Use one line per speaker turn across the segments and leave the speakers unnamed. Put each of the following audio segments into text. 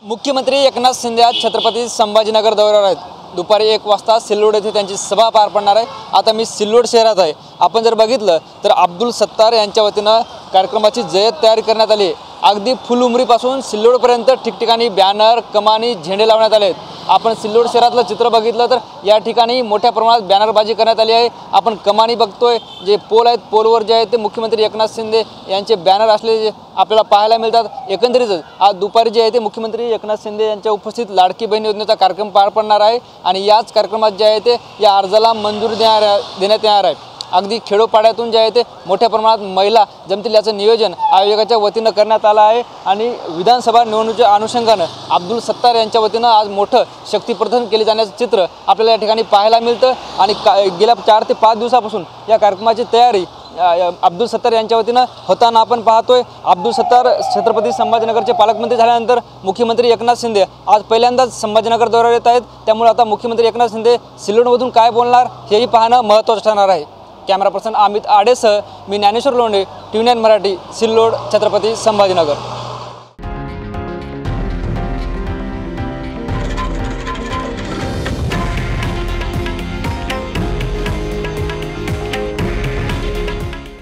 मुख्यमंत्री एकनाथ शिंदे आज छत्रपती संभाजीनगर दौऱ्यावर आहेत। दुपारी 1 वाजता सिल्लोड येथे त्यांची सभा पार पडणार आहे। आता मी सिल्लोड शहरात आहे। आपण जर बघितलं तर अब्दुल सत्तार यांच्या वतीनं कार्यक्रमाची जय्यत तयारी करण्यात आली आहे। अगदी फुलउमरीपासून सिल्लोडपर्यंत ठिकठिकाणी बॅनर, कमानी, झेंडे लावण्यात आले आहेत। आपण सिल्लोड शहरातलं चित्र बघितलं तर या ठिकाणी मोठ्या प्रमाणात बॅनरबाजी करण्यात आली आहे। आपण कमानी बघतोय, जे पोल आहेत, पोलवर जे आहे ते मुख्यमंत्री एकनाथ शिंदे यांचे बॅनर असलेले आपल्याला पाहायला मिळतात। एकंदरीतच आज दुपारी जे आहे ते मुख्यमंत्री एकनाथ शिंदे यांच्या उपस्थित लाडकी बहीण योजनेचा कार्यक्रम पार पडणार आहे आणि याच कार्यक्रमात जे आहे ते या अर्जाला मंजुरी देण्यात येणार आहे। अगदी खेडोपाड्यातून जे आहे ते मोठ्या प्रमाणात महिला जमतील याचं नियोजन आयोजकाच्या वतीनं करण्यात आलं आहे आणि विधानसभा निवडणुकीच्या अनुषंगानं अब्दुल सत्तार यांच्या वतीनं आज मोठं शक्तीप्रदर्शन केले जाण्याचं चित्र आपल्याला या ठिकाणी पाहायला मिळतं आणि गेल्या 4 ते 5 दिवसापासून या कार्यक्रमाची तयारी अब्दुल सत्तार यांच्या वतीनं होताना आपण पाहतोय। अब्दुल सत्तार छत्रपती संभाजीनगरचे पालकमंत्री झाल्यानंतर मुख्यमंत्री एकनाथ शिंदे आज पहिल्यांदाच संभाजीनगर दौऱ्यावर येत आहेत। त्यामुळे आता मुख्यमंत्री एकनाथ शिंदे सिल्लोडमधून काय बोलणार हेही पाहणं महत्त्वाचं ठरणार आहे। कॅमेरा पर्सन अमित आडेसह मी ज्ञानेश्वर लोंढे, TV9 मराठी, सिल्लोड, छत्रपती संभाजीनगर।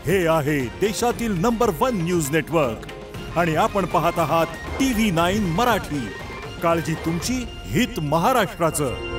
हे आहे देशातील नंबर 1 न्यूज नेटवर्क आणि आपण पाहत आहात TV9 मराठी। काळजी तुमची, हित महाराष्ट्राचं।